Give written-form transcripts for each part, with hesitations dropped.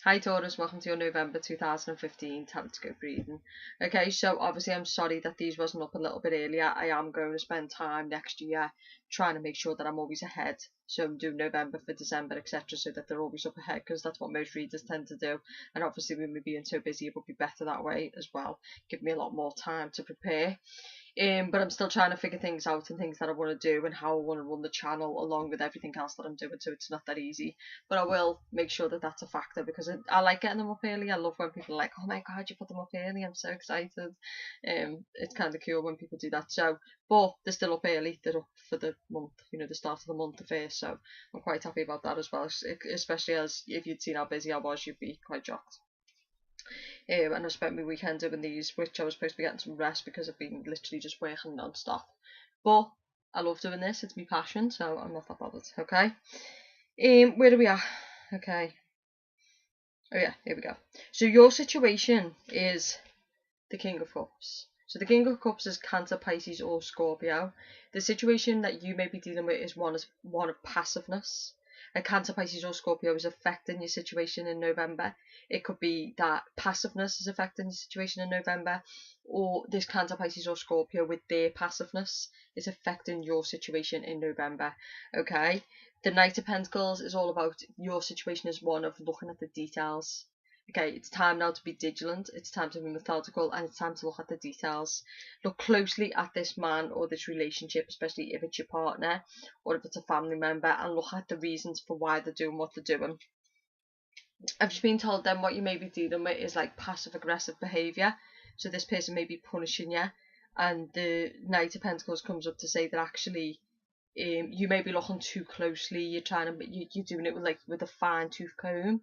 Hi Taurus, welcome to your November 2015 telescope reading. Okay, so obviously I'm sorry that these wasn't up a little bit earlier. I am going to spend time next year trying to make sure that I'm always ahead. So I'm doing November for December, etc. so that they're always up ahead, because that's what most readers tend to do. And obviously with me being so busy, it would be better that way as well. Give me a lot more time to prepare. But I'm still trying to figure things out and things that I want to do and how I want to run the channel along with everything else that I'm doing, so it's not that easy. But I will make sure that that's a factor, because I like getting them up early. I love when people are like, oh my god, you put them up early, I'm so excited. It's kind of cool when people do that. So, but they're still up early, they're up for the month, the start of the month, the first, so I'm quite happy about that as well, especially as if you'd seen how busy I was, you'd be quite shocked. And I spent my weekend doing these, which I was supposed to be getting some rest because I've been literally just working non-stop. But I love doing this, it's my passion, so I'm not that bothered, okay? Where are we at? Okay. Oh yeah, here we go. So your situation is the King of Cups. So the King of Cups is Cancer, Pisces or Scorpio. The situation that you may be dealing with is one of passiveness. A Cancer, Pisces or Scorpio is affecting your situation in November. It could be that passiveness is affecting your situation in November, or this Cancer, Pisces or Scorpio with their passiveness is affecting your situation in November. Okay? The Knight of Pentacles is all about your situation as one of looking at the details. Okay, it's time now to be vigilant, it's time to be methodical, and it's time to look at the details. Look closely at this man or this relationship, especially if it's your partner or if it's a family member, and look at the reasons for why they're doing what they're doing. I've just been told then what you may be dealing with is like passive aggressive behaviour. So this person may be punishing you, and the Knight of Pentacles comes up to say that actually you may be looking too closely. You're doing it with a fine tooth comb.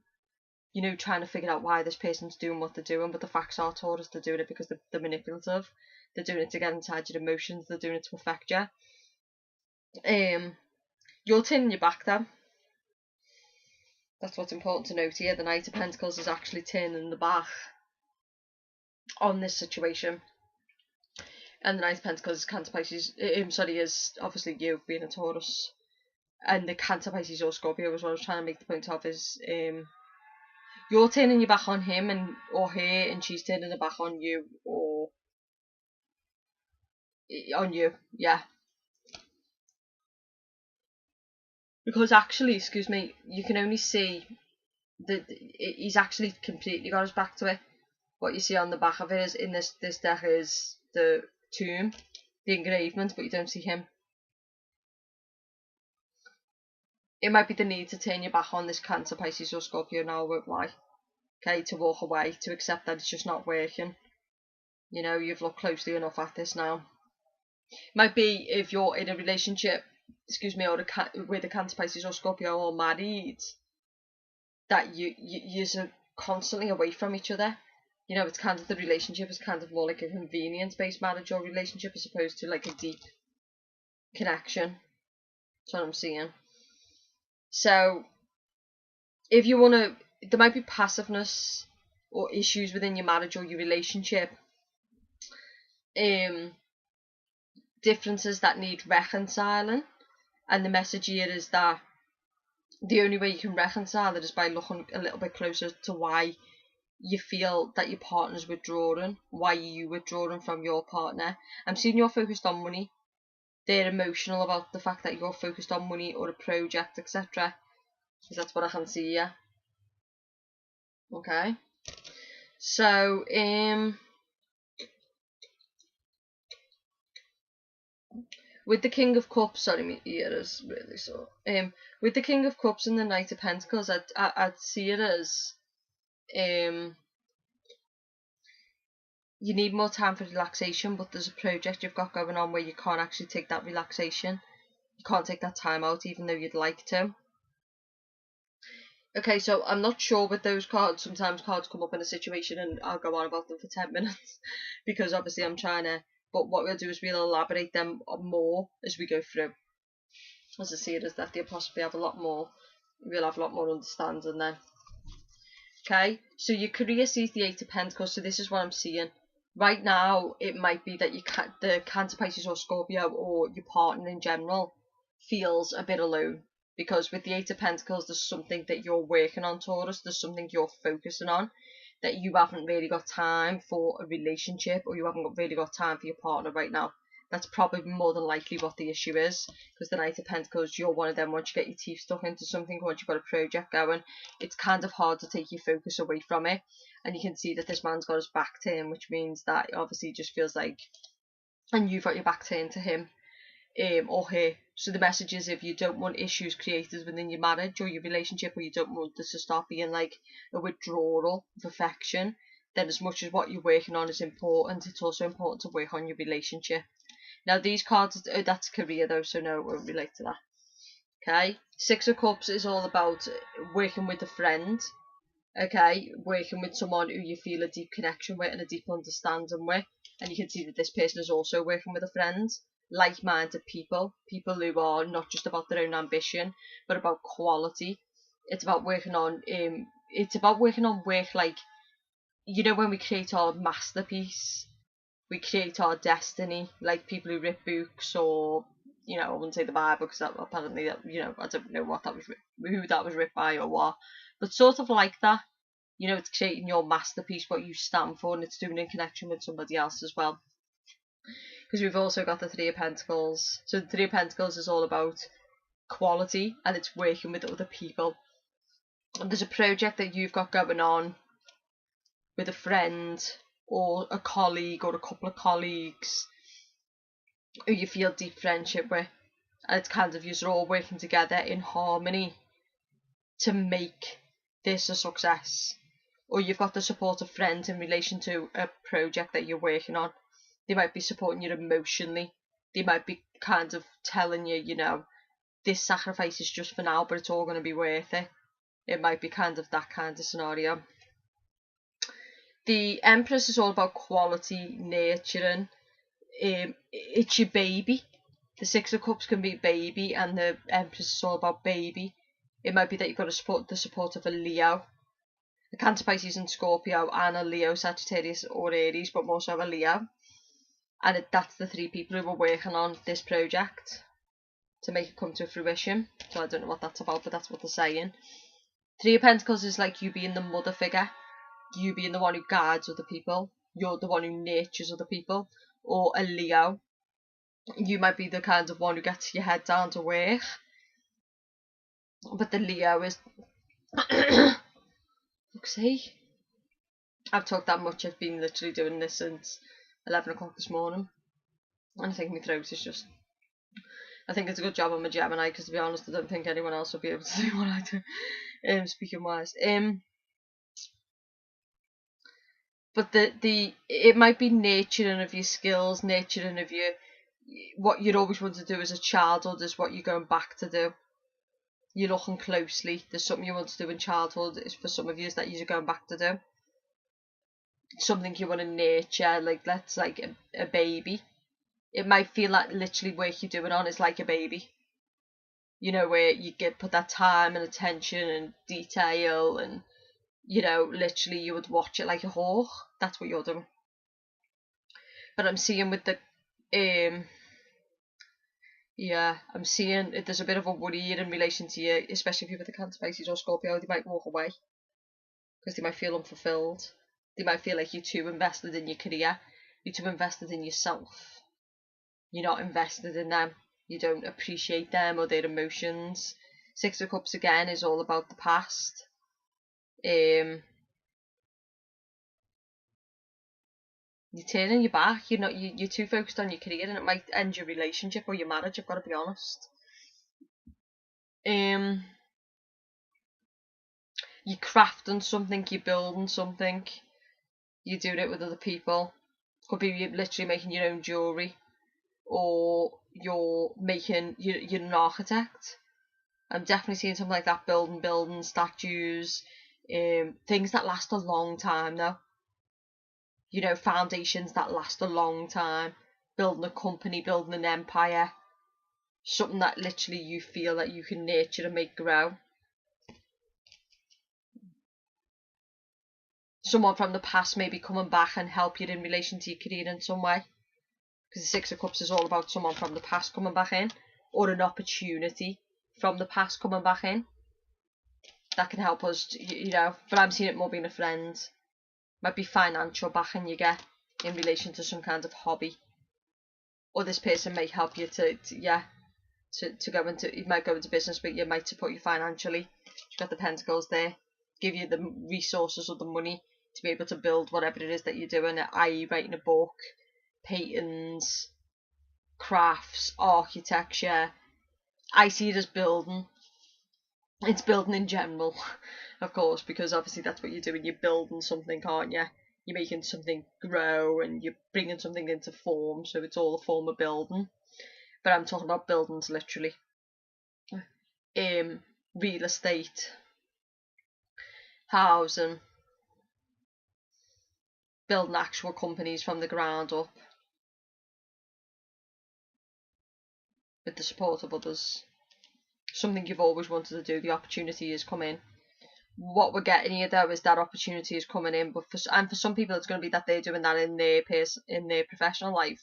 Trying to figure out why this person's doing what they're doing, but the facts are, Taurus, they're doing it because they're manipulative. They're doing it to get inside your emotions. They're doing it to affect you. You're turning your back though. That's what's important to note here. The Knight of Pentacles is actually turning the back on this situation. And the Knight of Pentacles is Cancer, Pisces. Is obviously you being a Taurus. And the Cancer, Pisces or Scorpio is what I was trying to make the point of is you're turning your back on him or her, and she's turning her back on you or on you, yeah. Because actually, excuse me, you can only see that he's actually completely got his back to it. What you see on the back of it is in this deck is the tomb, the engravement, but you don't see him. It might be the need to turn your back on this Cancer, Pisces or Scorpio now, won't lie. Okay, to walk away, to accept that it's just not working. You've looked closely enough at this now. Might be if you're in a relationship, excuse me, or with a Cancer, Pisces or Scorpio or married, that you're constantly away from each other. It's kind of the relationship is kind of more like a convenience-based marriage or relationship as opposed to like a deep connection. That's what I'm seeing. So if you want to, there might be passiveness or issues within your marriage or your relationship. Differences that need reconciling, and the message here is that the only way you can reconcile it is by looking a little bit closer to why you feel that your partner's withdrawing, why you withdrawing from your partner. I'm seeing you're focused on money. They're emotional about the fact that you're focused on money or a project, etc. Because that's what I can see here. Okay. So, with the King of Cups, sorry, my ear is really sore. With the King of Cups and the Knight of Pentacles, I'd see it as you need more time for relaxation, but there's a project you've got going on where you can't actually take that relaxation. You can't take that time out even though you'd like to. Okay, so I'm not sure with those cards. Sometimes cards come up in a situation and I'll go on about them for 10 minutes because obviously I'm trying to, but what we'll do is we'll elaborate them more as we go through. As I see it, is that they'll possibly have a lot more, we'll have a lot more understanding then. Okay, so your career sees the Eight of Pentacles, so this is what I'm seeing. Right now, it might be that the Cancer, Pisces or Scorpio or your partner in general feels a bit alone. because with the Eight of Pentacles, there's something that you're working on, Taurus. There's something you're focusing on, that you haven't really got time for a relationship, or you haven't really got time for your partner right now. That's probably more than likely what the issue is, because the Knight of Pentacles, you're one of them, once you get your teeth stuck into something, once you've got a project going, it's kind of hard to take your focus away from it. And you can see that this man's got his back to him, which means that obviously just feels like, and you've got your back turned to him, or her. So the message is, if you don't want issues created within your marriage or your relationship, or you don't want this to start being like a withdrawal of affection, then as much as what you're working on is important, it's also important to work on your relationship. Now these cards, that's career though, so no, it won't relate to that. Okay, Six of Cups is all about working with a friend. Okay, working with someone who you feel a deep connection with and a deep understanding with. And you can see that this person is also working with a friend. Like-minded people who are not just about their own ambition, but about quality. It's about working on work, like, you know, when we create our masterpiece, we create our destiny, like people who rip books, or, you know, I wouldn't say the Bible, because that apparently, you know, I don't know what that was, who that was ripped by or what, but sort of like that. You know, it's creating your masterpiece, what you stand for, and it's doing it in connection with somebody else as well. Because we've also got the Three of Pentacles. So the Three of Pentacles is all about quality, and it's working with other people. And there's a project that you've got going on with a friend, or a colleague, or a couple of colleagues who you feel deep friendship with. And it's kind of, you're all working together in harmony to make this a success. Or you've got the support of friends in relation to a project that you're working on. They might be supporting you emotionally. They might be kind of telling you, you know, this sacrifice is just for now, but it's all going to be worth it. It might be kind of that kind of scenario. The Empress is all about quality, nurturing. It's your baby. The Six of Cups can be baby, and the Empress is all about baby. It might be that you've got the support of a Leo, a Cancer, Pisces and Scorpio, and a Leo, Sagittarius or Aries, but more so a Leo. And that's the three people who are working on this project to make it come to fruition. So I don't know what that's about, but that's what they're saying. Three of Pentacles is like you being the mother figure, you being the one who guides other people, you're the one who nurtures other people. Or a Leo, you might be the kind of one who gets your head down to work, but the Leo is look, see, I've talked that much. I've been literally doing this since 11 o'clock this morning, and I think my throat is just, I think it's a good job I'm a Gemini, because to be honest, I don't think anyone else will be able to do what I do, speaking wise. But it might be nurturing of your skills, nurturing of your, what you'd always want to do as a childhood is what you're going back to do. You're looking closely. There's something you want to do in childhood, is for some of you, is that you're going back to do. Something you want to nurture, like that's like a baby. It might feel like literally work you're doing on is like a baby. You know, where you put that time and attention and detail, and, you know, literally you would watch it like a hawk. That's what you're doing. But I'm seeing with the, yeah, I'm seeing there's a bit of a worry here in relation to you, especially if you're with the Cancer, Pisces or Scorpio. They might walk away because they might feel unfulfilled. They might feel like you're too invested in your career. You're too invested in yourself. You're not invested in them. You don't appreciate them or their emotions. Six of Cups again is all about the past. You're turning your back. You're too focused on your career, and it might end your relationship or your marriage. I've got to be honest. You're crafting something. You're building something. You're doing it with other people. Could be you're literally making your own jewellery, or you're an architect. I'm definitely seeing something like that. Building statues, things that last a long time though. You know, foundations that last a long time. Building a company, building an empire. Something that literally you feel that you can nurture and make grow. Someone from the past may be coming back and help you in relation to your career in some way. Because the Six of Cups is all about someone from the past coming back in. Or an opportunity from the past coming back in. That can help us, you know, but I'm seeing it more being a friend. Might be financial backing you get in relation to some kind of hobby. Or this person may help you to go into, you might go into business, but you might support you financially. You've got the pentacles there. Give you the resources or the money to be able to build whatever it is that you're doing, i.e. writing a book, paintings, crafts, architecture. I see it as building. It's building in general, of course, because obviously that's what you're doing. You're building something, aren't you? You're making something grow and you're bringing something into form, so it's all a form of building. But I'm talking about buildings literally. Real estate, housing, building actual companies from the ground up with the support of others. Something you've always wanted to do, the opportunity is coming. What we're getting here though is that opportunity is coming in, but for some people it's going to be that they're doing that in their professional life,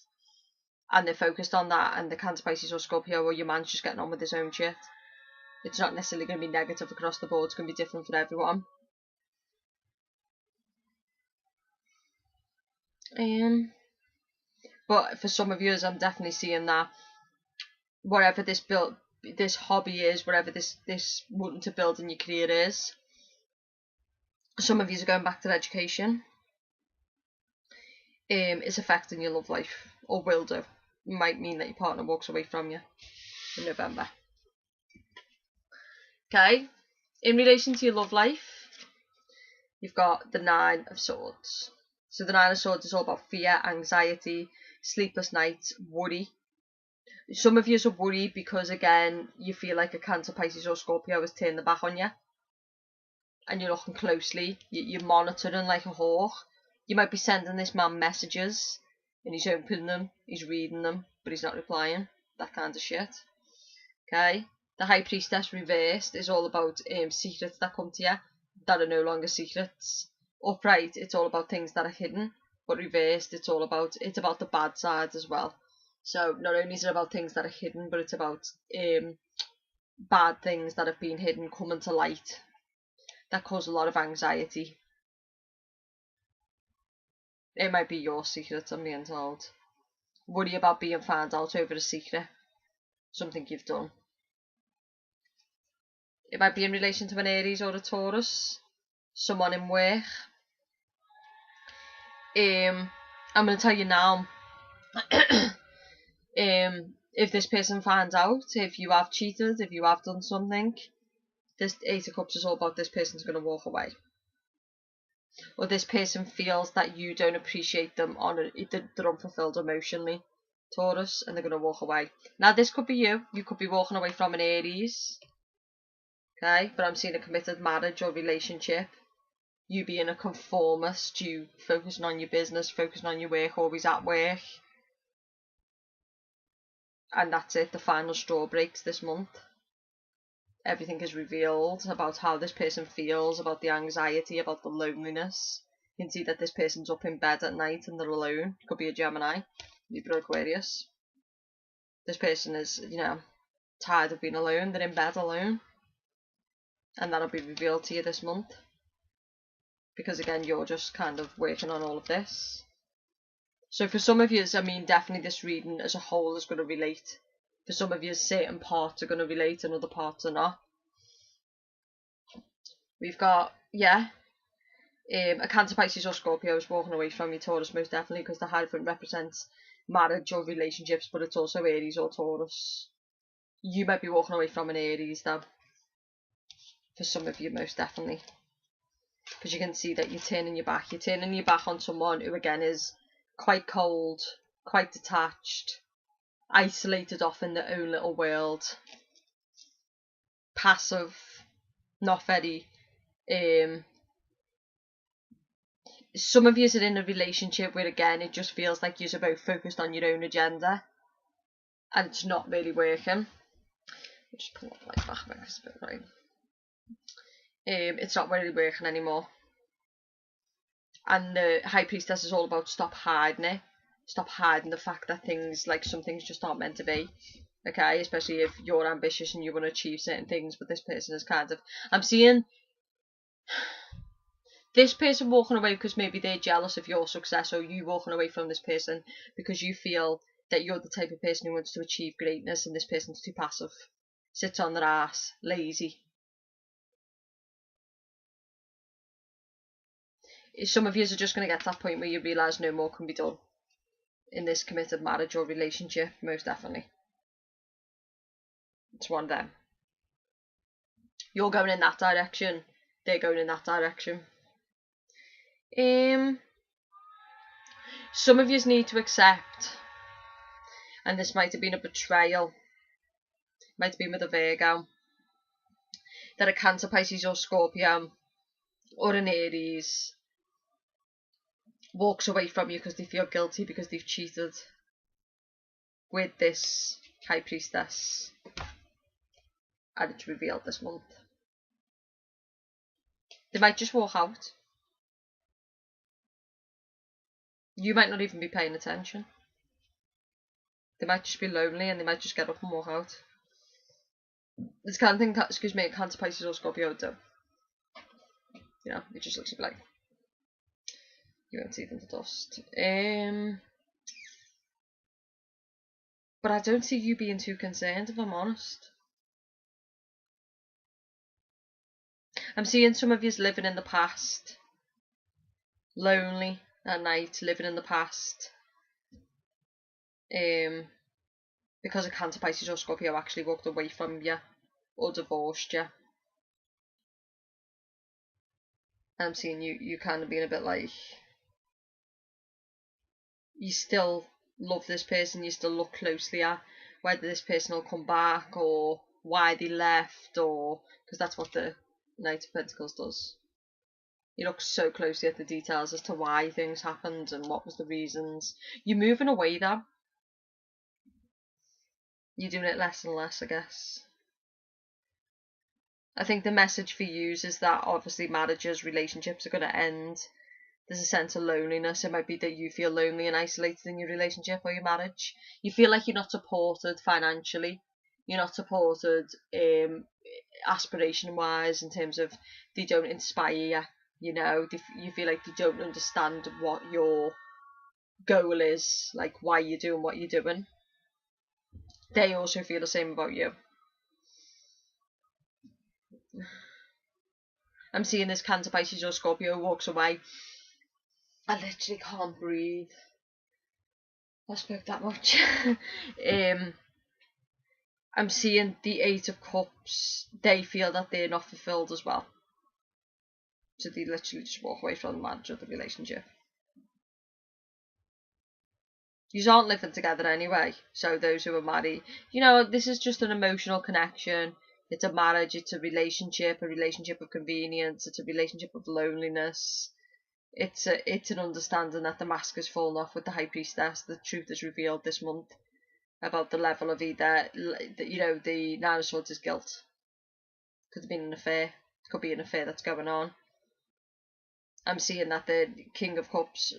and they're focused on that, and the Cancer, Pisces or Scorpio or your man's just getting on with his own shit. It's not necessarily going to be negative across the board. It's going to be different for everyone. But for some of you, I'm definitely seeing that whatever this hobby is, whatever this wanting to build in your career is, some of you are going back to education. It's affecting your love life, or will do. Might mean that your partner walks away from you in November. Okay, in relation to your love life, you've got the Nine of Swords. So the Nine of Swords is all about fear, anxiety, sleepless nights, worry. Some of you are worried because, again, you feel like a Cancer, Pisces or Scorpio has turned the back on you. And you're looking closely. You're monitoring like a hawk. You might be sending this man messages and he's opening them, he's reading them, but he's not replying. That kind of shit. Okay? The High Priestess reversed is all about secrets that come to you that are no longer secrets. Upright, it's all about things that are hidden. But reversed, it's about the bad side as well. So not only is it about things that are hidden, but it's about bad things that have been hidden coming to light. That cause a lot of anxiety. It might be your secret, I'm being told. Worry about being found out over a secret. Something you've done. It might be in relation to an Aries or a Taurus. Someone in work. I'm going to tell you now. If this person finds out, if you have cheated, if you have done something, this Eight of Cups is all about this person's going to walk away. Or this person feels that you don't appreciate them, they're unfulfilled emotionally, Taurus, and they're going to walk away. Now this could be you. You could be walking away from an Aries. Okay, but I'm seeing a committed marriage or relationship. You being a conformist, you focusing on your business, focusing on your work, always at work. And that's it, the final straw breaks this month. Everything is revealed about how this person feels, about the anxiety, about the loneliness. You can see that this person's up in bed at night and they're alone. Could be a Gemini, Libra, Aquarius. This person is, tired of being alone. They're in bed alone. And that'll be revealed to you this month. Because again, you're just kind of working on all of this. So for some of you, definitely this reading as a whole is going to relate. For some of you, certain parts are going to relate and other parts are not. We've got, a Cancer, Pisces or Scorpio is walking away from you, Taurus, most definitely, because the Hierophant represents marriage or relationships, but it's also Aries or Taurus. You might be walking away from an Aries, though. For some of you, most definitely. Because you can see that you're turning your back. You're turning your back on someone who, again, is quite cold, quite detached, isolated off in their own little world, passive, not very. Some of you are in a relationship where, again, it just feels like you're both focused on your own agenda and it's not really working. I'll just pull up the light back because it's a bit bright. It's not really working anymore. And the High Priestess is all about stop hiding it. Stop hiding the fact that some things just aren't meant to be. okay, especially if you're ambitious and you want to achieve certain things, but this person is kind of, I'm seeing this person walking away because maybe they're jealous of your success, or you walking away from this person because you feel that you're the type of person who wants to achieve greatness and this person's too passive, sits on their ass, lazy. Some of you are just going to get to that point where you realise no more can be done in this committed marriage or relationship, most definitely. It's one of them. You're going in that direction, they're going in that direction. Some of you need to accept, and this might have been a betrayal, might have been with a Virgo, that a Cancer, Pisces or Scorpio or an Aries walks away from you because they feel guilty because they've cheated with this High Priestess, and it's revealed this month. They might just walk out. You might not even be paying attention. They might just be lonely and they might just get up and walk out. This kind of thing, excuse me, Cancer, Pisces or Scorpio do. You know, it just looks like you won't see them to dust. But I don't see you being too concerned, if I'm honest. I'm seeing some of you living in the past. Lonely at night, living in the past. Because a Cancer, Pisces or Scorpio actually walked away from you or divorced you. And I'm seeing you kind of being a bit like, you still love this person, you still look closely at whether this person will come back or why they left, or because that's what the Knight of Pentacles does. You look so closely at the details as to why things happened and what was the reasons. You're moving away though. You're doing it less and less, I guess. I think the message for you is that obviously marriages, relationships are going to end. There's a sense of loneliness. It might be that you feel lonely and isolated in your relationship or your marriage. You feel like you're not supported financially. You're not supported aspiration wise, in terms of they don't inspire you. You know, you feel like they don't understand what your goal is, like why you're doing what you're doing. They also feel the same about you. I'm seeing this Cancer, Pisces or Scorpio walks away. I literally can't breathe. I spoke that much. I'm seeing the Eight of Cups. They feel that they're not fulfilled as well. So they literally just walk away from the marriage or the relationship. You aren't living together anyway. So those who are married, you know, this is just an emotional connection. It's a marriage, it's a relationship of convenience, it's a relationship of loneliness. It's an understanding that the mask has fallen off with the High Priestess. The truth is revealed this month about the level of either, you know, the Nine of Swords is guilt. Could have been an affair. Could be an affair that's going on. I'm seeing that the King of Cups,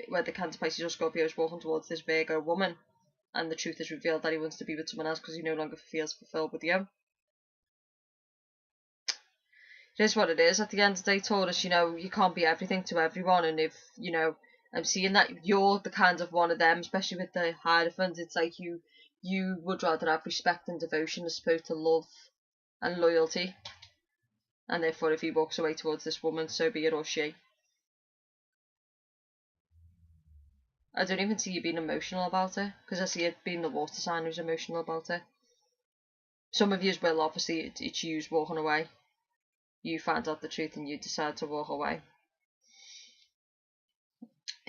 where the Cancer, Pisces or Scorpio is walking towards this Virgo woman, and the truth is revealed that he wants to be with someone else because he no longer feels fulfilled with you. It is what it is. At the end of the day, Taurus, you know, you can't be everything to everyone, and if, you know, I'm seeing that you're the kind of one of them, especially with the Hierophant, it's like you would rather have respect and devotion as opposed to love and loyalty. And therefore, if he walks away towards this woman, so be it, or she. I don't even see you being emotional about it, because I see it being the water sign who's emotional about it. Some of you will, obviously, it's you walking away. You find out the truth and you decide to walk away.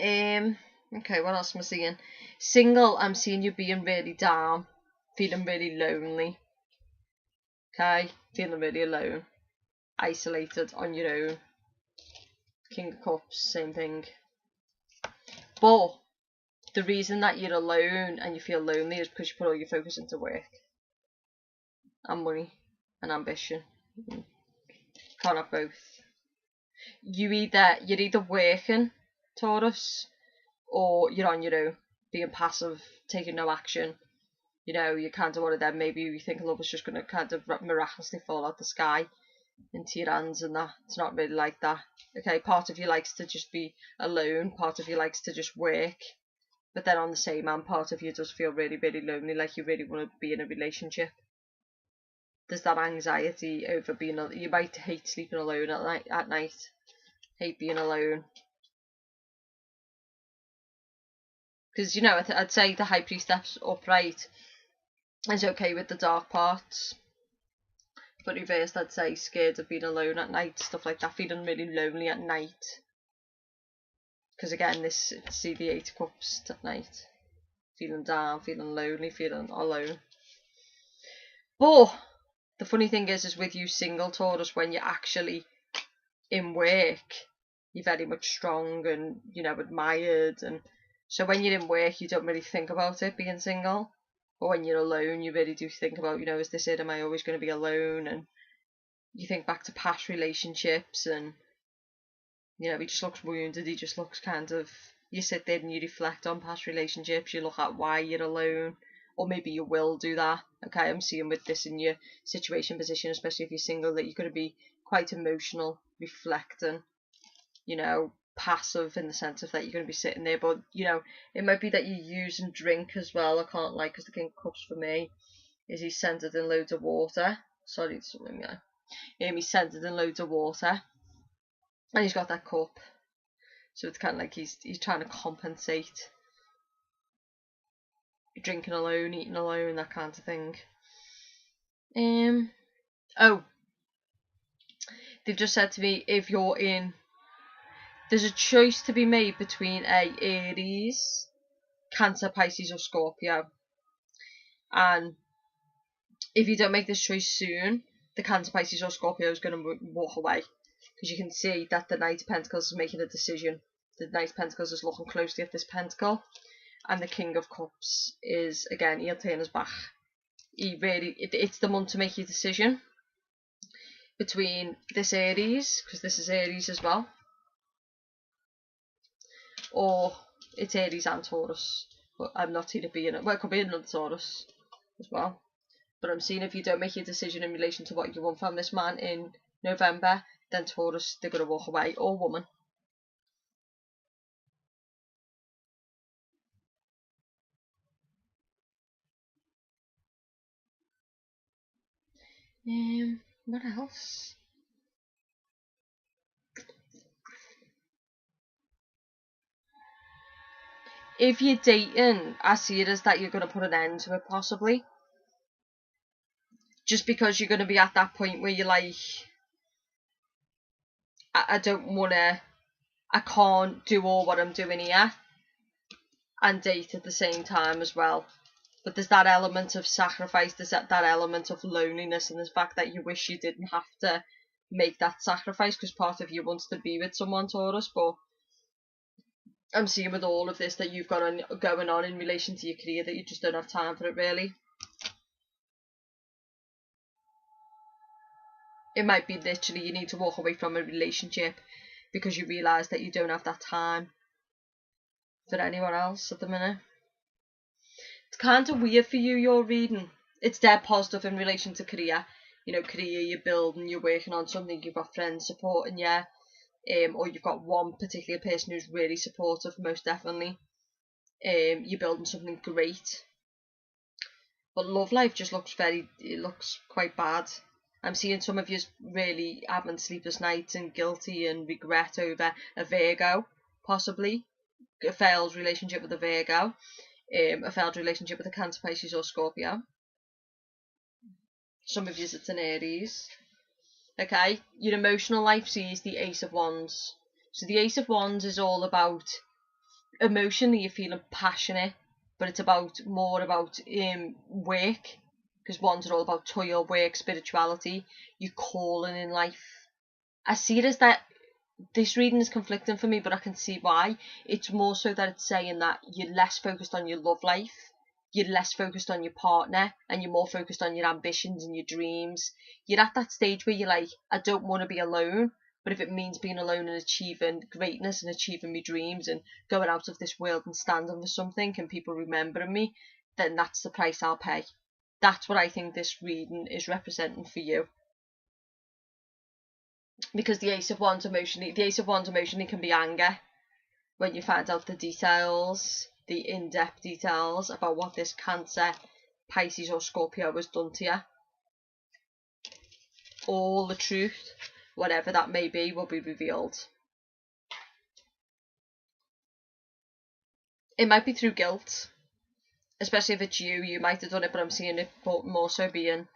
Okay, what else am I seeing? Single, I'm seeing you being really down, feeling really lonely. Okay, feeling really alone, isolated, on your own. King of Cups, same thing. But the reason that you're alone and you feel lonely is because you put all your focus into work and money and ambition. Can't have both. You're either working, Taurus, or you're on your own, being passive, taking no action. You know, you're kind of one of them, maybe you think love is just going to kind of miraculously fall out the sky into your hands and that. It's not really like that. Okay, part of you likes to just be alone, part of you likes to just work, but then on the same hand, part of you does feel really, really lonely, like you really want to be in a relationship. There's that anxiety over being, you might hate sleeping alone at night, hate being alone. Because, you know, I'd say the High Priestess upright is okay with the dark parts. But reversed, I'd say scared of being alone at night, stuff like that, feeling really lonely at night. Because again, see the Eight of Cups at night. Feeling down, feeling lonely, feeling alone. But the funny thing is with you single Taurus, when you're actually in work, you're very much strong and, you know, admired. And so when you're in work, you don't really think about it being single. But when you're alone, you really do think about, you know, is this it? Am I always going to be alone? And you think back to past relationships and, you know, he just looks wounded. He just looks kind of, you sit there and you reflect on past relationships. You look at why you're alone. Or maybe you will do that. Okay, I'm seeing with this in your situation position, especially if you're single, that you're going to be quite emotional, reflecting, you know, passive in the sense of that you're going to be sitting there. But, you know, it might be that you use and drink as well. I can't lie, because the King of Cups for me is he's centered in loads of water. Sorry, it's something, yeah. He's centered in loads of water. And he's got that cup. So it's kind of like he's trying to compensate. Drinking alone, eating alone, that kind of thing. Oh, they've just said to me, if you're in, there's a choice to be made between Aries, Cancer, Pisces or Scorpio. And if you don't make this choice soon, the Cancer, Pisces or Scorpio is going to walk away. Because you can see that the Knight of Pentacles is making a decision. The Knight of Pentacles is looking closely at this pentacle. And the King of Cups is, again, he'll turn his back. It's the month to make your decision between this Aries, because this is Aries as well, or it's Aries and Taurus. But I'm not seeing it being, well, it could be another Taurus as well. But I'm seeing if you don't make your decision in relation to what you want from this man in November, then Taurus, they're going to walk away, or woman. What else? If you're dating, I see it as that you're going to put an end to it, possibly. Just because you're going to be at that point where you're like, I don't want to, I can't do all what I'm doing here and date at the same time as well. But there's that element of sacrifice, there's that element of loneliness, and the fact that you wish you didn't have to make that sacrifice because part of you wants to be with someone, Taurus. But I'm seeing with all of this that you've got going on in relation to your career that you just don't have time for it, really. It might be literally you need to walk away from a relationship because you realise that you don't have that time for anyone else at the minute. It's kind of weird for you, your reading. It's dead positive in relation to career. You know, career, you're building, you're working on something, you've got friends supporting you, or you've got one particular person who's really supportive, most definitely. You're building something great. But love life just looks it looks quite bad. I'm seeing some of you really having sleepless nights and guilty and regret over a Virgo, possibly. A failed relationship with a Virgo. A failed relationship with a Cancer, Pisces or Scorpio. Some of you it's an Aries. Okay, your emotional life sees the Ace of Wands. So the Ace of Wands is all about emotionally you're feeling passionate, but it's more about work, because Wands are all about toil, work, spirituality, your calling in life. I see it as that this reading is conflicting for me, but I can see why. It's more so that it's saying that you're less focused on your love life, you're less focused on your partner, and you're more focused on your ambitions and your dreams. You're at that stage where you're like, I don't want to be alone, but if it means being alone and achieving greatness and achieving my dreams and going out of this world and standing for something and people remembering me, then that's the price I'll pay. That's what I think this reading is representing for you. Because the Ace of Wands emotionally can be anger when you find out the details, the in-depth details about what this Cancer, Pisces or Scorpio has done to you. All the truth, whatever that may be, will be revealed. It might be through guilt, especially if it's you might have done it, but I'm seeing it more so being,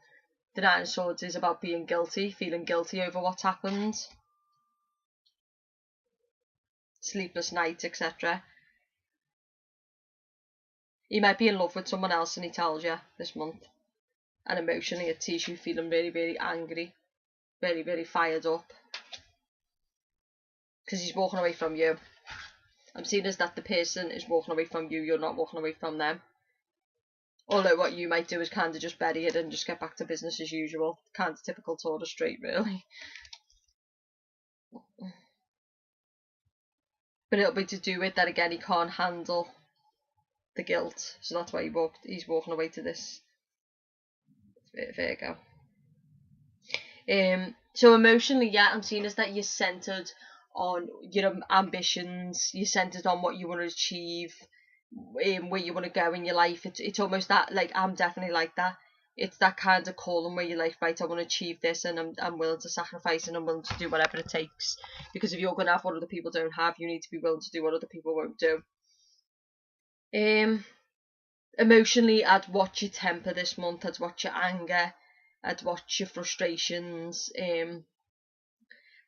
the Nine of Swords is about being guilty, feeling guilty over what's happened. Sleepless nights, etc. You might be in love with someone else and he tells you this month. And emotionally it sees you feeling very, very angry. Very, very fired up. Because he's walking away from you. I'm seeing as that the person is walking away from you, you're not walking away from them. Although what you might do is kind of just bury it and just get back to business as usual. Kind of typical Taurus trait, really. But it'll be to do with that again, he can't handle the guilt. So that's why he's walking away to this Virgo. So emotionally, yeah, I'm seeing as that you're centered on your ambitions, you're centered on what you want to achieve, where you want to go in your life. It's almost that, like, I'm definitely like that. It's that kind of calling where you're like, right, I want to achieve this, and I'm willing to sacrifice, and I'm willing to do whatever it takes. Because if you're going to have what other people don't have, you need to be willing to do what other people won't do. Emotionally, I'd watch your temper this month, I'd watch your anger, I'd watch your frustrations.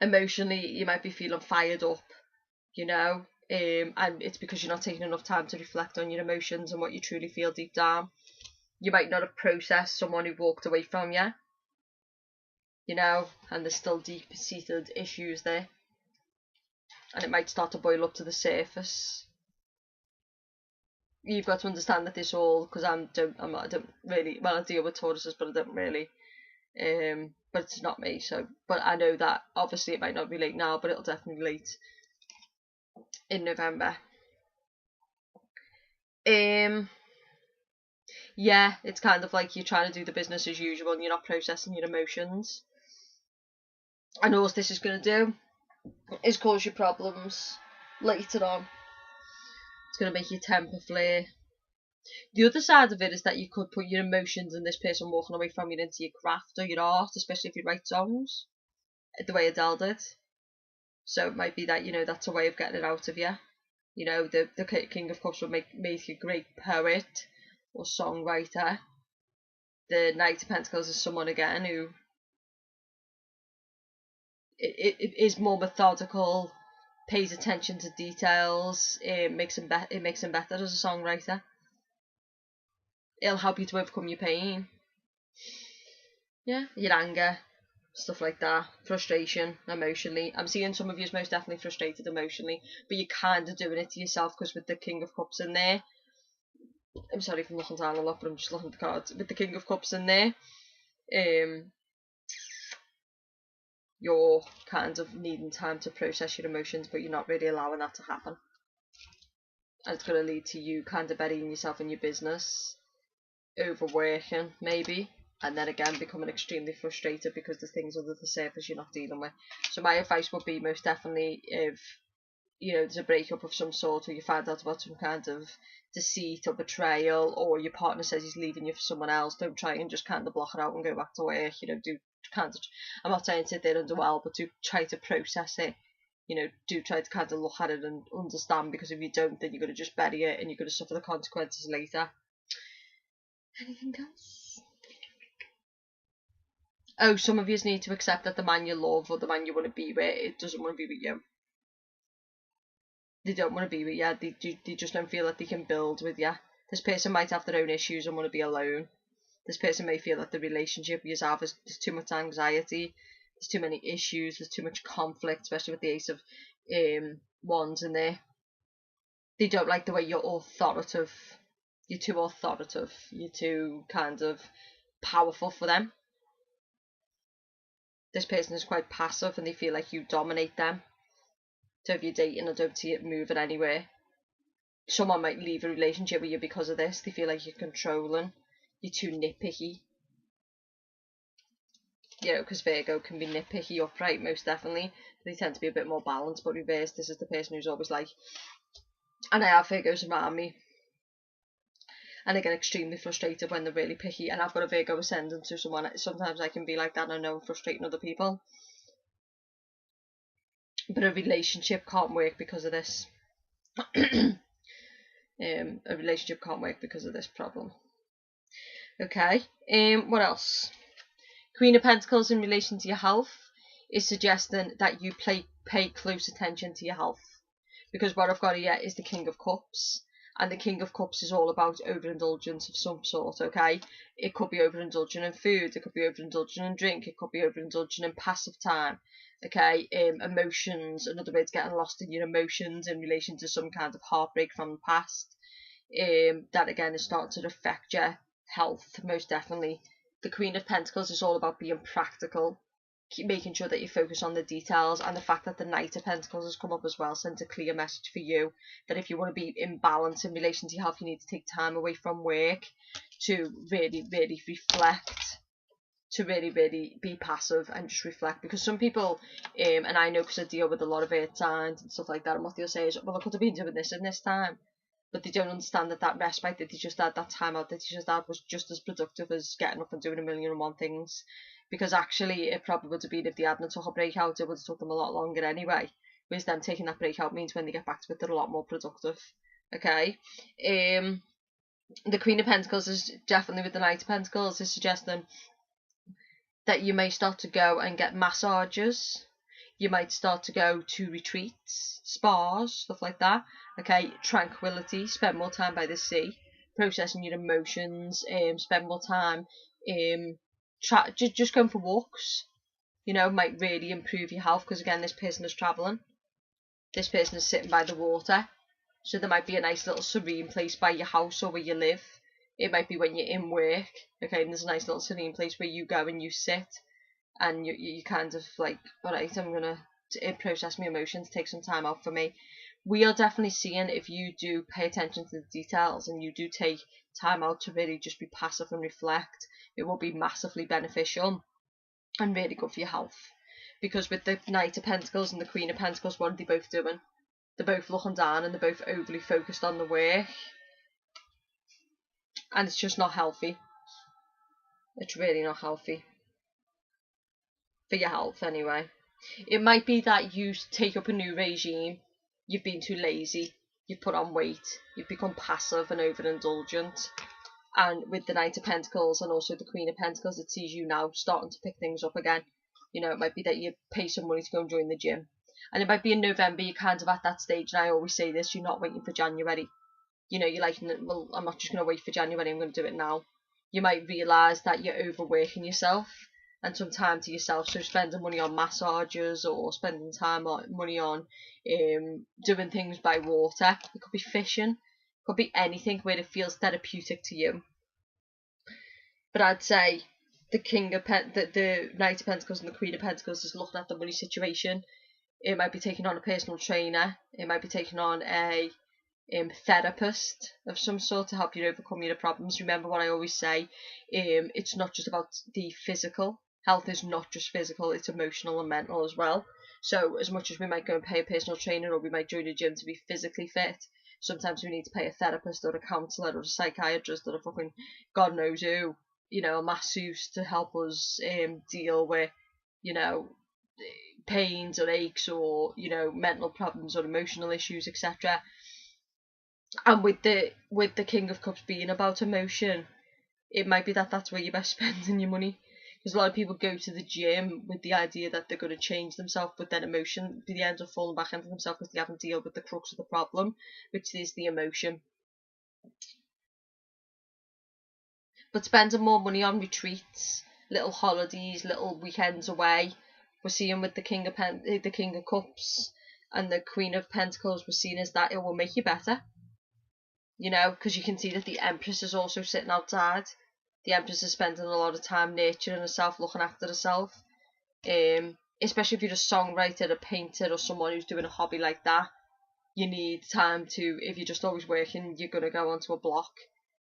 Emotionally, you might be feeling fired up, you know, and it's because you're not taking enough time to reflect on your emotions and what you truly feel deep down. You might not have processed someone who walked away from you, you know, and there's still deep-seated issues there. And it might start to boil up to the surface. You've got to understand that this all, because I don't really, well, I deal with Tauruses, but I don't really, but it's not me, so, but I know that obviously it might not relate now, but it'll definitely relate in November. Yeah, it's kind of like you're trying to do the business as usual and you're not processing your emotions. And all this is going to do is cause you problems later on. It's going to make your temper flare. The other side of it is that you could put your emotions and this person walking away from you into your craft or your art, especially if you write songs, the way Adele did. So it might be that, you know, that's a way of getting it out of you. You know, the King of Cups would make a great poet or songwriter. The Knight of Pentacles is someone again who it is more methodical, pays attention to details. It makes him better as a songwriter. It'll help you to overcome your pain. Yeah, your anger, stuff like that, frustration, emotionally. I'm seeing some of you is most definitely frustrated emotionally, but you're kind of doing it to yourself because with the King of Cups in there, I'm sorry if I'm looking down a lot, but I'm just looking at the cards. With the King of Cups in there, you're kind of needing time to process your emotions, but you're not really allowing that to happen. And it's going to lead to you kind of burying yourself in your business, overworking maybe, and then again becoming extremely frustrated because there's things under the surface you're not dealing with. So my advice would be most definitely, if you know there's a breakup of some sort, or you find out about some kind of deceit or betrayal, or your partner says he's leaving you for someone else, don't try and just kind of block it out and go back to work. You know, do kind of, I'm not saying sit there and dwell, but do try to process it. You know, do try to kind of look at it and understand, because if you don't, then you're going to just bury it and you're going to suffer the consequences later. Anything else? Oh, some of you need to accept that the man you love or the man you want to be with, it doesn't want to be with you. They don't want to be with you. They just don't feel that they can build with you. This person might have their own issues and want to be alone. This person may feel that the relationship you have is there's too much anxiety, there's too many issues, there's too much conflict, especially with the Ace of Wands in there. They don't like the way you're authoritative. You're too authoritative. You're too kind of powerful for them. This person is quite passive and they feel like you dominate them. So if you're dating, I don't see it moving anywhere. someone might leave a relationship with you because of this. They feel like you're controlling, you're too nitpicky. You know, because Virgo can be nitpicky upright, most definitely. They tend to be a bit more balanced, but reverse, this is the person who's always like, and I have Virgos around me, and they get extremely frustrated when they're really picky, and I've got a Virgo ascendant, so sometimes I can be like that, and I know I'm frustrating other people. But a relationship can't work because of this. A relationship can't work because of this problem. Okay, what else? Queen of Pentacles in relation to your health is suggesting that you pay close attention to your health. Because what I've got here is the King of Cups. And the King of Cups is all about overindulgence of some sort, okay? It could be overindulging in food, it could be overindulging in drink, it could be overindulging in passive time, okay? Emotions, in other words, getting lost in your emotions in relation to some kind of heartbreak from the past. That again is starting to affect your health, most definitely. The Queen of Pentacles is all about being practical, making sure that you focus on the details, and the fact that the Knight of Pentacles has come up as well sends a clear message for you that if you want to be in balance in relation to your health, you need to take time away from work to really, really reflect, to really, really be passive and just reflect. Because some people, and I know because I deal with a lot of earth signs and stuff like that, and what they'll say is, well, I could have been doing this in this time. But they don't understand that that respite that they just had, that time out that they just had, was just as productive as getting up and doing 1,000,001 things. Because actually, it probably would have been, if they hadn't took a break out, it would have took them a lot longer anyway. Whereas them taking that break out means when they get back to it, they're a lot more productive. Okay? The Queen of Pentacles is definitely, with the Knight of Pentacles, is suggesting that you may start to go and get massages. You might start to go to retreats, spas, stuff like that. Okay, tranquility, spend more time by the sea, processing your emotions, spend more time, just going for walks, you know, might really improve your health, because again, this person is travelling. This person is sitting by the water, so there might be a nice little serene place by your house or where you live. It might be when you're in work, okay, and there's a nice little serene place where you go and you sit, and you kind of like, alright, I'm going to process my emotions, take some time out for me. We are definitely seeing, if you do pay attention to the details and you do take time out to really just be passive and reflect, it will be massively beneficial and really good for your health. Because with the Knight of Pentacles and the Queen of Pentacles, what are they both doing? They're both looking down and they're both overly focused on the work. And it's just not healthy. It's really not healthy. For your health, anyway. It might be that you take up a new regime, you've been too lazy, you've put on weight, you've become passive and overindulgent. And with the Knight of Pentacles and also the Queen of Pentacles, it sees you now starting to pick things up again. You know, it might be that you pay some money to go and join the gym. And it might be in November, you're kind of at that stage, and I always say this, you're not waiting for January. You know, you're like, well, I'm not just going to wait for January, I'm going to do it now. You might realise that you're overworking yourself and some time to yourself, so spending money on massages or spending money on doing things by water. It could be fishing, it could be anything where it feels therapeutic to you. But I'd say the the Knight of Pentacles and the Queen of Pentacles is looking at the money situation. It might be taking on a personal trainer, it might be taking on a therapist of some sort to help you overcome your problems. Remember what I always say, it's not just about the physical. Health is not just physical, it's emotional and mental as well. So as much as we might go and pay a personal trainer or we might join a gym to be physically fit, sometimes we need to pay a therapist or a counsellor or a psychiatrist or a fucking God knows who, you know, a masseuse to help us deal with, you know, pains or aches or, you know, mental problems or emotional issues, etc. And with the King of Cups being about emotion, it might be that that's where you're best spending your money. Because a lot of people go to the gym with the idea that they're going to change themselves, but then they end up falling back into themselves because they haven't dealt with the crux of the problem, which is the emotion. But spending more money on retreats, little holidays, little weekends away, we're seeing with the King of Cups and the Queen of Pentacles, we're seeing as that it will make you better. You know, because you can see that the Empress is also sitting outside. The Empress is spending a lot of time nurturing herself, looking after herself. Especially if you're a songwriter, a painter, or someone who's doing a hobby like that. you need time to, if you're just always working, you're going to go onto a block.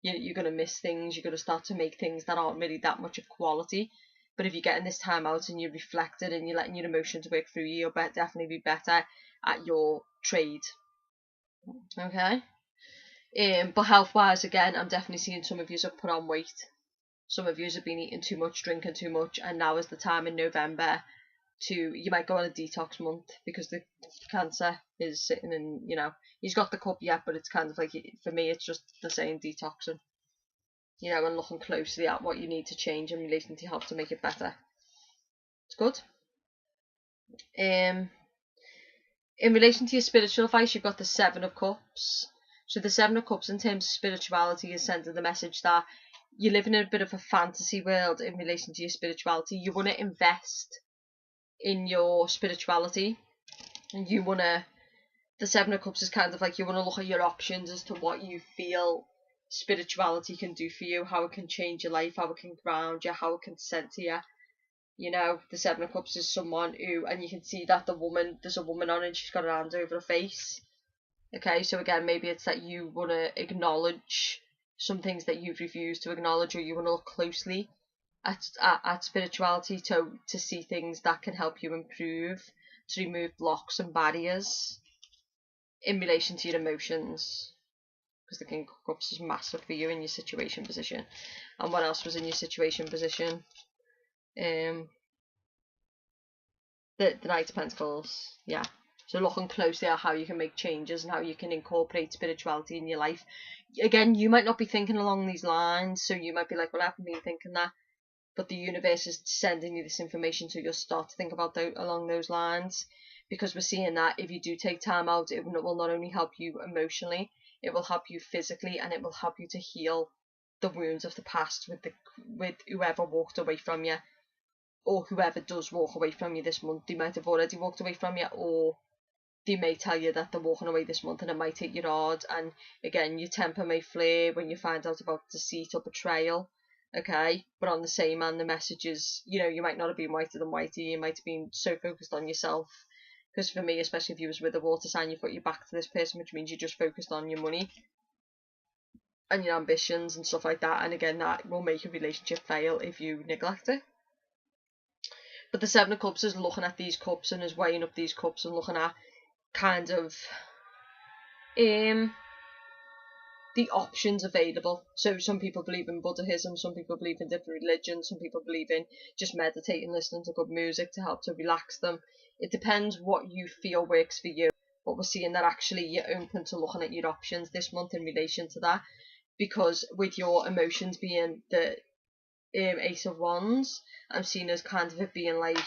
You're going to miss things. You're going to start to make things that aren't really that much of quality. But if you're getting this time out and you're reflected and you're letting your emotions work through you, you'll definitely be better at your trade. Okay? But health-wise, again, I'm definitely seeing some of you have put on weight. Some of you have been eating too much, drinking too much, and now is the time in November you might go on a detox month, because the cancer is sitting in, he's got the cup yet, but it's kind of like, for me, it's just the same detoxing, and looking closely at what you need to change in relation to your health to make it better. It's good. In relation to your spiritual advice, you've got the Seven of Cups. So the Seven of Cups in terms of spirituality is sending the message that you're living in a bit of a fantasy world in relation to your spirituality. You want to invest in your spirituality, and the Seven of Cups is kind of like, you want to look at your options as to what you feel spirituality can do for you, how it can change your life, how it can ground you, how it can center you. The Seven of Cups is someone who, and you can see that there's a woman on, and she's got her hand over her face. Okay, so again, maybe it's that you want to acknowledge some things that you've refused to acknowledge, or you want to look closely at spirituality to see things that can help you improve, to remove blocks and barriers in relation to your emotions, because the King of Cups is massive for you in your situation position. And what else was in your situation position? The Knight of Pentacles. Yeah, so looking closely at how you can make changes and how you can incorporate spirituality in your life. Again, you might not be thinking along these lines, so you might be like, well, I haven't been thinking that. But the universe is sending you this information, so you'll start to think about along those lines, because we're seeing that if you do take time out, it will not only help you emotionally, it will help you physically, and it will help you to heal the wounds of the past with whoever walked away from you, or whoever does walk away from you this month. They might have already walked away from you, or they may tell you that they're walking away this month, and it might hit you hard. And again, your temper may flare when you find out about deceit or betrayal. Okay, but on the same hand, the message is, you might not have been whiter than whitey, you might have been so focused on yourself. Because for me, especially if you was with a water sign, you've got your back to this person, which means you're just focused on your money and your ambitions and stuff like that. And again, that will make a relationship fail if you neglect it. But the Seven of Cups is looking at these cups and is weighing up these cups and looking at kind of the options available. So some people believe in Buddhism, some people believe in different religions, some people believe in just meditating, listening to good music to help to relax them. It depends what you feel works for you. But we're seeing that actually you're open to looking at your options this month in relation to that, because with your emotions being the Ace of Wands, I'm seeing as kind of it being like,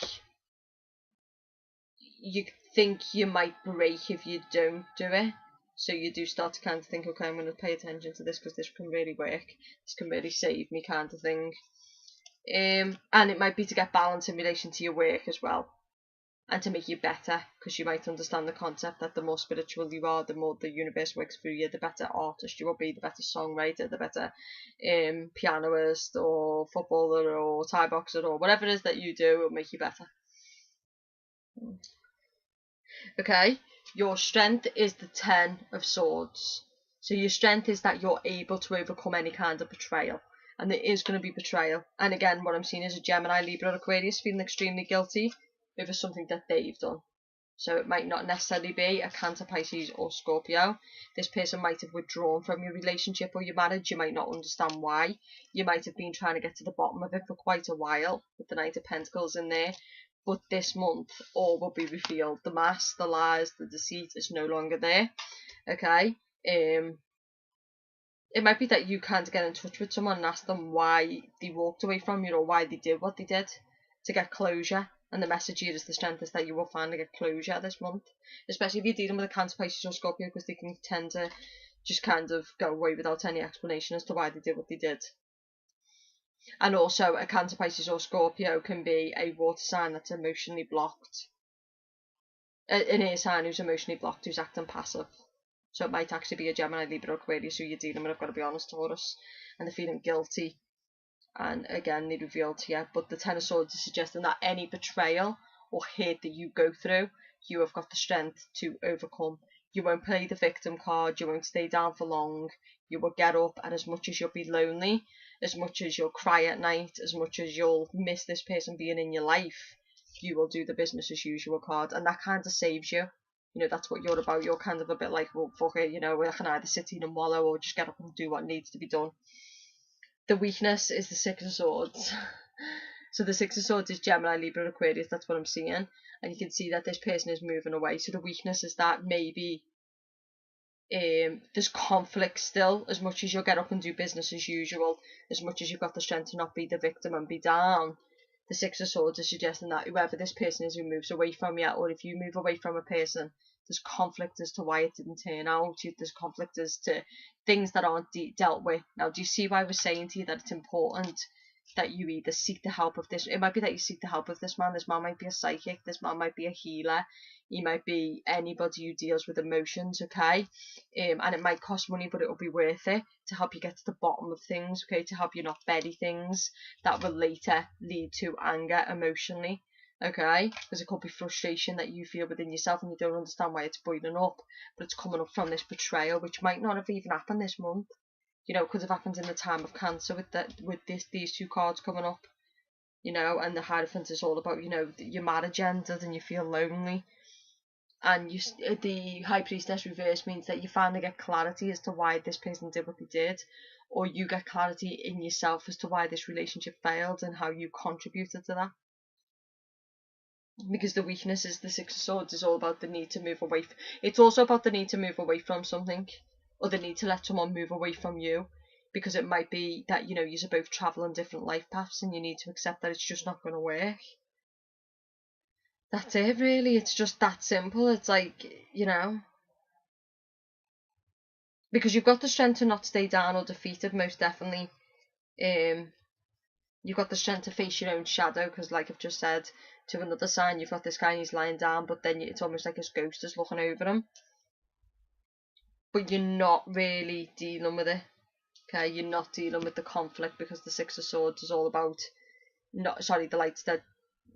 you think you might break if you don't do it. So you do start to kind of think, okay, I'm going to pay attention to this because this can really work. This can really save me, kind of thing. And it might be to get balance in relation to your work as well, and to make you better, because you might understand the concept that the more spiritual you are, the more the universe works through you, the better artist you will be, the better songwriter, the better pianist or footballer or Thai boxer or whatever it is that you do, will make you better. Okay, your strength is the Ten of Swords. So your strength is that you're able to overcome any kind of betrayal. And there is going to be betrayal. And again, what I'm seeing is a Gemini, Libra, or Aquarius feeling extremely guilty over something that they've done. So it might not necessarily be a Cancer, Pisces, or Scorpio. This person might have withdrawn from your relationship or your marriage. You might not understand why. You might have been trying to get to the bottom of it for quite a while, with the Knight of Pentacles in there. But this month, all will be revealed. The mask, the lies, the deceit is no longer there. Okay? It might be that you can't get in touch with someone and ask them why they walked away from you, or why they did what they did, to get closure. And the message here is the strength is that you will finally get closure this month. Especially if you're dealing with a Cancer, Pisces, or Scorpio, because they can tend to just kind of go away without any explanation as to why they did what they did. And also, a Cancer, Pisces, or Scorpio can be a water sign that's emotionally blocked. An air sign who's emotionally blocked, who's acting passive. So it might actually be a Gemini, Libra, or Aquarius who you're dealing with, I've got to be honest, Taurus. And they're feeling guilty. And again, they reveal to you. But the Ten of Swords is suggesting that any betrayal or hate that you go through, you have got the strength to overcome. You won't play the victim card, you won't stay down for long, you will get up, and as much as you'll be lonely, as much as you'll cry at night, as much as you'll miss this person being in your life, you will do the business as usual card, and that kind of saves you. You know, that's what you're about. You're kind of a bit like, well, fuck it, you know, I can either sit in and wallow or just get up and do what needs to be done. The weakness is the Six of Swords. So the Six of Swords is Gemini, Libra, Aquarius, that's what I'm seeing. And you can see that this person is moving away. So the weakness is that maybe there's conflict still, as much as you'll get up and do business as usual, as much as you've got the strength to not be the victim and be down. The Six of Swords is suggesting that whoever this person is who moves away from you, or if you move away from a person, there's conflict as to why it didn't turn out. There's conflict as to things that aren't dealt with. Now, do you see why we're saying to you that it's important that you either seek the help of this? It might be that you seek the help of this man. This man might be a psychic. This man might be a healer. He might be anybody who deals with emotions, okay? And it might cost money, but it will be worth it to help you get to the bottom of things, okay? To help you not bury things that will later lead to anger emotionally, okay? Because it could be frustration that you feel within yourself and you don't understand why it's boiling up, but it's coming up from this betrayal, which might not have even happened this month. You know, could have happened in the time of Cancer with these two cards coming up, you know, and the Hierophant is all about, you know, your marriage ended and you feel lonely. And the High Priestess reverse means that you finally get clarity as to why this person did what they did, or you get clarity in yourself as to why this relationship failed and how you contributed to that. Because the weakness is the Six of Swords is all about the need to move away. It's also about the need to move away from something, or the need to let someone move away from you, because it might be that, you know, you're both traveling different life paths and you need to accept that it's just not going to work. That's it, really. It's just that simple. It's like, you know, because you've got the strength to not stay down or defeated, most definitely. You've got the strength to face your own shadow, because like I've just said, to another sign, you've got this guy and he's lying down, but then it's almost like his ghost is looking over him. But you're not really dealing with it, okay? You're not dealing with the conflict, because the Six of Swords is all about, the light's dead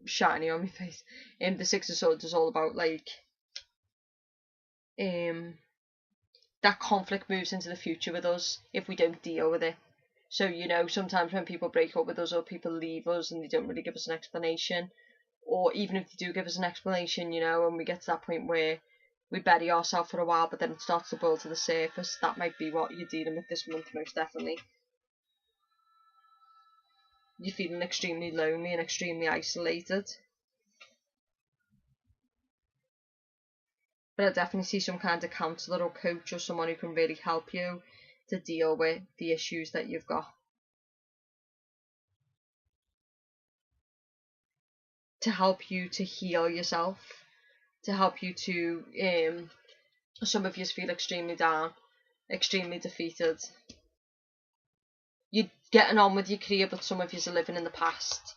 shiny on my face. The Six of Swords is all about, like, that conflict moves into the future with us if we don't deal with it. So, you know, sometimes when people break up with us or people leave us and they don't really give us an explanation, or even if they do give us an explanation, you know, and we get to that point where we bury ourselves for a while, but then it starts to boil to the surface, that might be what you're dealing with this month, most definitely. You're feeling extremely lonely and extremely isolated. But I definitely see some kind of counsellor or coach or someone who can really help you to deal with the issues that you've got. To help you to heal yourself. To help you to, some of you feel extremely down, extremely defeated. You're getting on with your career, but some of you are living in the past.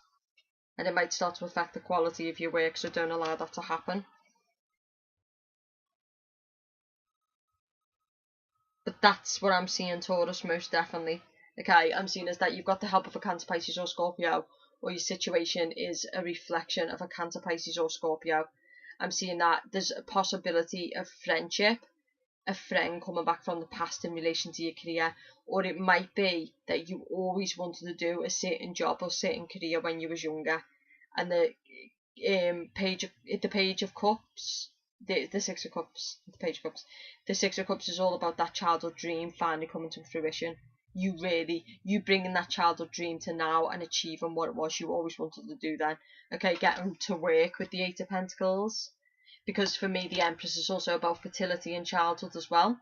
And it might start to affect the quality of your work, so don't allow that to happen. But that's what I'm seeing, Taurus, most definitely. Okay, I'm seeing is that you've got the help of a Cancer, Pisces or Scorpio, or your situation is a reflection of a Cancer, Pisces or Scorpio. I'm seeing that there's a possibility of friendship, a friend coming back from the past in relation to your career, or it might be that you always wanted to do a certain job or certain career when you was younger, and the Page of Cups, the Six of Cups, the Page of Cups, the Six of Cups is all about that childhood dream finally coming to fruition. You bringing that childhood dream to now and achieving what it was you always wanted to do then. Okay, getting to work with the Eight of Pentacles. Because for me, the Empress is also about fertility and childhood as well.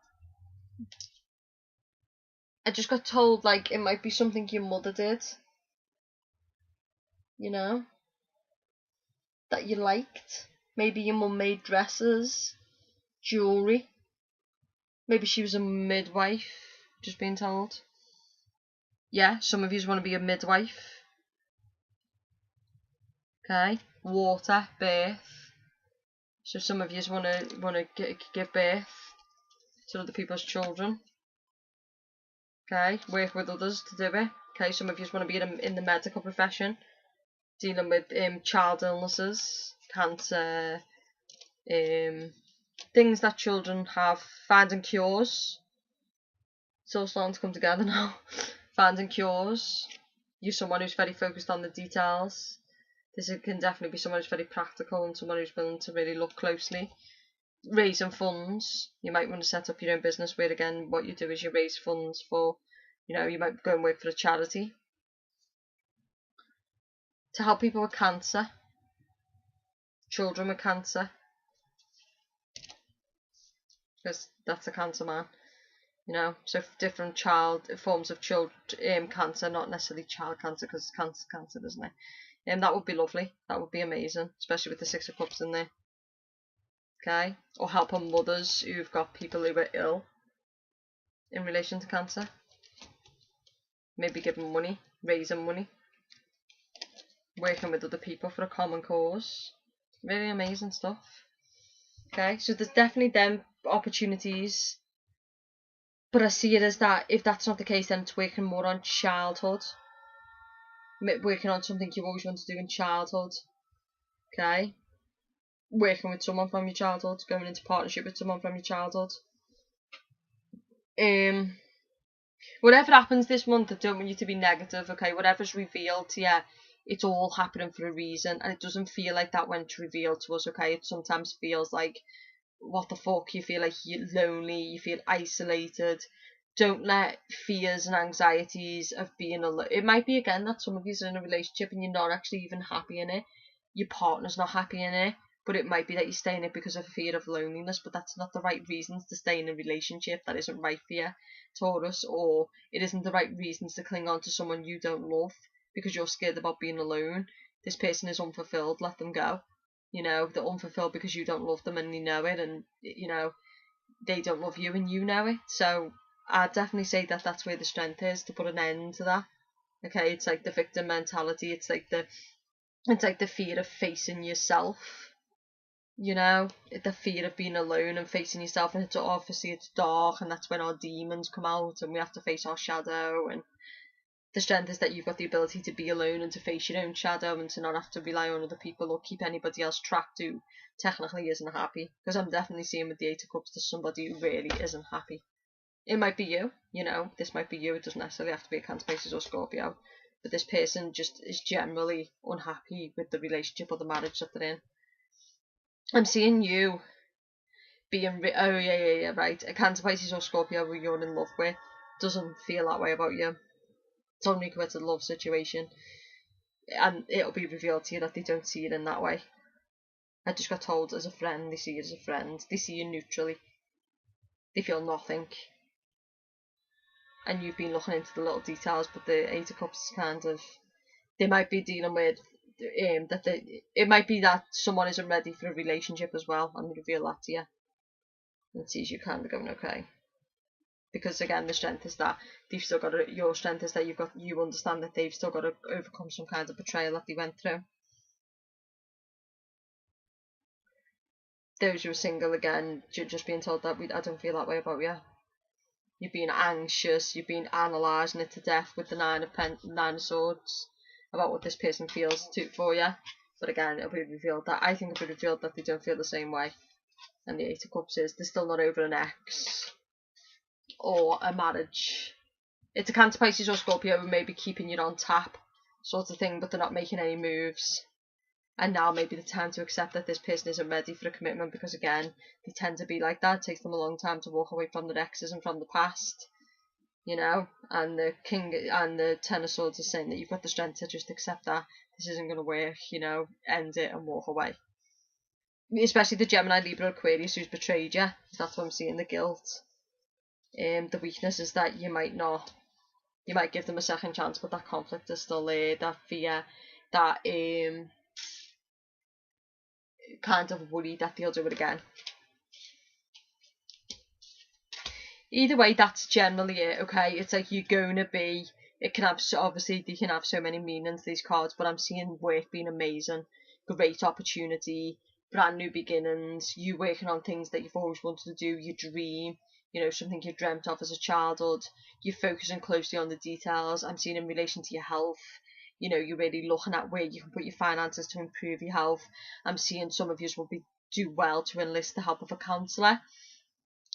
I just got told, like, it might be something your mother did. You know? That you liked. Maybe your mum made dresses, jewellery. Maybe she was a midwife, just being told. Yeah, some of you want to be a midwife. Okay? Water, birth. So some of you want to give birth to other people's children. Okay? Work with others to do it. Okay? Some of you want to be in the medical profession, dealing with child illnesses, cancer, things that children have, finding cures. It's all starting to come together now. Finding cures. You're someone who's very focused on the details. This can definitely be someone who's very practical and someone who's willing to really look closely. Raising funds. You might want to set up your own business where, again, what you do is you raise funds for, you might go and work for a charity. To help people with cancer. Children with cancer. Because that's a cancer man. So different forms of cancer, not necessarily child cancer, because it's cancer, isn't it? And that would be lovely. That would be amazing, especially with the Six of Cups in there. Okay, or helping mothers who've got people who are ill in relation to cancer. Maybe giving money, raising money, working with other people for a common cause. Really amazing stuff. Okay, so there's definitely them opportunities. But I see it as that if that's not the case, then it's working more on childhood. Working on something you've always wanted to do in childhood. Okay? Working with someone from your childhood. Going into partnership with someone from your childhood. Whatever happens this month, I don't want you to be negative, okay? Whatever's revealed to you, it's all happening for a reason. And it doesn't feel like that when it's revealed to us, okay? It sometimes feels like, what the fuck? You feel like you're lonely. You feel isolated. Don't let fears and anxieties of being alone. It might be, again, that some of you are in a relationship and you're not actually even happy in it. Your partner's not happy in it. But it might be that you stay in it because of fear of loneliness. But that's not the right reasons to stay in a relationship that isn't right for you, Taurus. Or it isn't the right reasons to cling on to someone you don't love because you're scared about being alone. This person is unfulfilled. Let them go. They're unfulfilled because you don't love them and you know it. And, they don't love you and you know it. So I'd definitely say that that's where the strength is, to put an end to that. Okay, it's like the victim mentality. It's like the fear of facing yourself. The fear of being alone and facing yourself, and it's dark, and that's when our demons come out, and we have to face our shadow. And the strength is that you've got the ability to be alone and to face your own shadow, and to not have to rely on other people or keep anybody else trapped who technically isn't happy. Because I'm definitely seeing with the Eight of Cups, there's somebody who really isn't happy. It might be you, this might be you. It doesn't necessarily have to be a Cancer, Pisces or Scorpio, but this person just is generally unhappy with the relationship or the marriage that they're in. I'm seeing you being, oh yeah, right, a Cancer, Pisces or Scorpio who you're in love with doesn't feel that way about you. It's only committed love situation, and it'll be revealed to you that they don't see it in that way. I just got told as a friend, they see you as a friend, they see you neutrally, they feel nothing. And you've been looking into the little details, but the Eight of Cups kind of, they might be dealing with it might be that someone isn't ready for a relationship as well, and they reveal that to you and sees you kind of going okay. Because again, the strength is that they've still got your strength is that you understand that they've still got to overcome some kind of betrayal that they went through. Those who are single, again, you're just being told that I don't feel that way about you. You've been anxious, you've been analysing it to death with the Nine of Swords about what this person feels for you. But again, it'll be revealed that, I think it'll be revealed that they don't feel the same way. And the Eight of Cups is, they're still not over an ex or a marriage. It's a Cancer, Pisces or Scorpio who may be keeping you on tap sort of thing, but they're not making any moves. And now maybe the time to accept that this person isn't ready for a commitment, because again, they tend to be like that. It takes them a long time to walk away from their exes and from the past. And the King and the Ten of Swords are saying that you've got the strength to just accept that this isn't going to work, end it and walk away. Especially the Gemini, Libra, Aquarius who's betrayed you. That's what I'm seeing, the guilt. The weakness is that you might give them a second chance, but that conflict is still there, that fear, that kind of worry that they'll do it again. Either way, that's generally it, okay? It's like you're going to be, it can have, obviously they can have so many meanings, these cards, but I'm seeing work being amazing, great opportunity, brand new beginnings, you working on things that you've always wanted to do, your dream, something you dreamt of as a childhood, you're focusing closely on the details. I'm seeing in relation to your health, you're really looking at where you can put your finances to improve your health. I'm seeing some of you will be do well to enlist the help of a counsellor,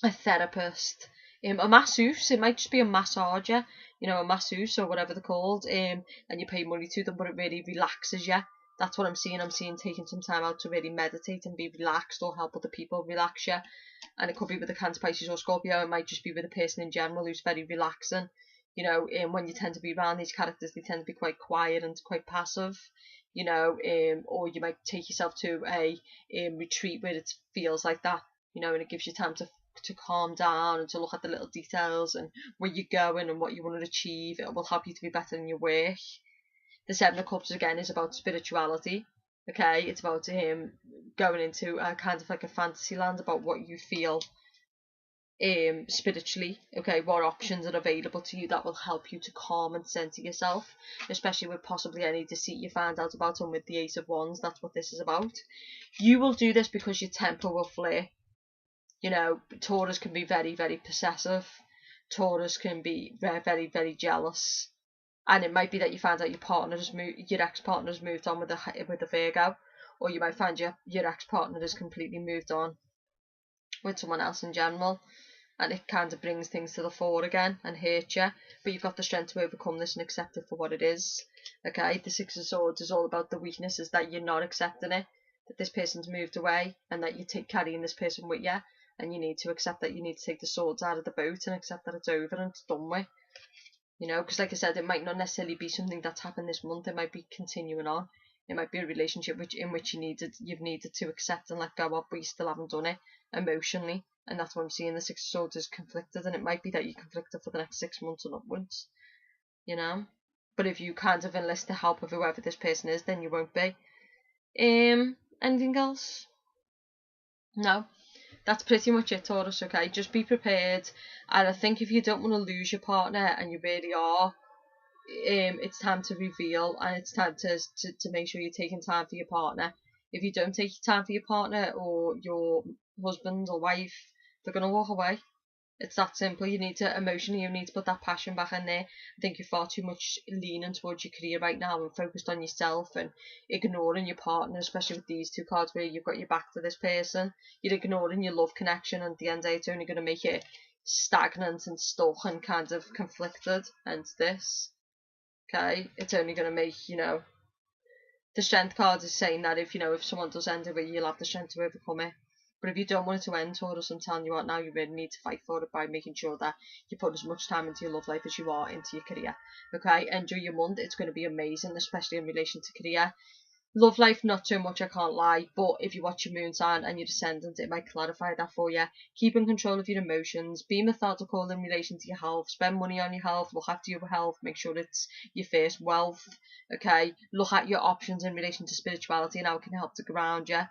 a therapist, a masseuse. It might just be a massager, a masseuse or whatever they're called, and you pay money to them, but it really relaxes you. That's what I'm seeing. I'm seeing taking some time out to really meditate and be relaxed, or help other people relax you. And it could be with a Cancer, Pisces or Scorpio. It might just be with a person in general who's very relaxing. When you tend to be around these characters, they tend to be quite quiet and quite passive. Or you might take yourself to a retreat where it feels like that, and it gives you time to calm down and to look at the little details and where you're going and what you want to achieve. It will help you to be better in your work. The Seven of Cups again is about spirituality. Okay, it's about going into a kind of like a fantasy land about what you feel spiritually. Okay, what options are available to you that will help you to calm and center yourself, especially with possibly any deceit you find out about, and with the Ace of Wands. That's what this is about. You will do this because your temper will flare. Taurus can be very, very possessive. Taurus can be very, very, very jealous. And it might be that you find out your ex-partner has moved on with a Virgo, or you might find your ex-partner has completely moved on with someone else in general, and it kind of brings things to the fore again and hurt you. But you've got the strength to overcome this and accept it for what it is. Okay, the Six of Swords is all about the weaknesses, that you're not accepting it, that this person's moved away, and that you're carrying this person with you, and you need to accept that you need to take the swords out of the boat and accept that it's over and it's done with. Because like I said, it might not necessarily be something that's happened this month. It might be continuing on. It might be a relationship in which you've needed to accept and let go of, but you still haven't done it emotionally. And that's what I'm seeing. The Six of Swords is conflicted, and it might be that you're conflicted for the next 6 months and upwards. But if you kind of enlist the help of whoever this person is, then you won't be. Anything else? No. That's pretty much it, Taurus. Okay, just be prepared. And I think if you don't want to lose your partner, and you really are, it's time to reveal, and it's time to make sure you're taking time for your partner. If you don't take time for your partner or your husband or wife, they're going to walk away. It's that simple. You need to put that passion back in there. I think you're far too much leaning towards your career right now and focused on yourself, and ignoring your partner, especially with these two cards where you've got your back to this person. You're ignoring your love connection, and at the end of the day, it's only going to make it stagnant and stuck and kind of conflicted. Hence this. Okay, it's only going to make, the strength card is saying that if someone does end it, you'll have the strength to overcome it. But if you don't want it to end, Taurus, I'm telling you what now, you really need to fight for it by making sure that you put as much time into your love life as you are into your career. Okay, enjoy your month. It's going to be amazing, especially in relation to career. Love life, not so much, I can't lie. But if you watch your moon sign and your descendant, it might clarify that for you. Keep in control of your emotions. Be methodical in relation to your health. Spend money on your health. Look after your health. Make sure it's your first wealth. Okay, look at your options in relation to spirituality and how it can help to ground you.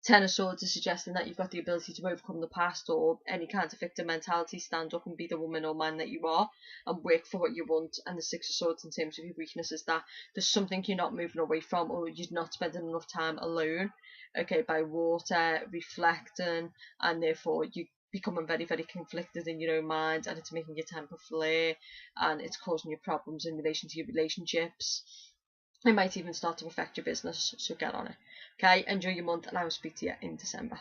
Ten of Swords is suggesting that you've got the ability to overcome the past or any kind of victim mentality. Stand up and be the woman or man that you are and work for what you want. And the Six of Swords in terms of your weakness is that there's something you're not moving away from, or you're not spending enough time alone, okay, by water, reflecting, and therefore you becoming very, very conflicted in your own mind, and it's making your temper flare, and it's causing you problems in relation to your relationships. It might even start to affect your business, so get on it. Okay, enjoy your month, and I will speak to you in December.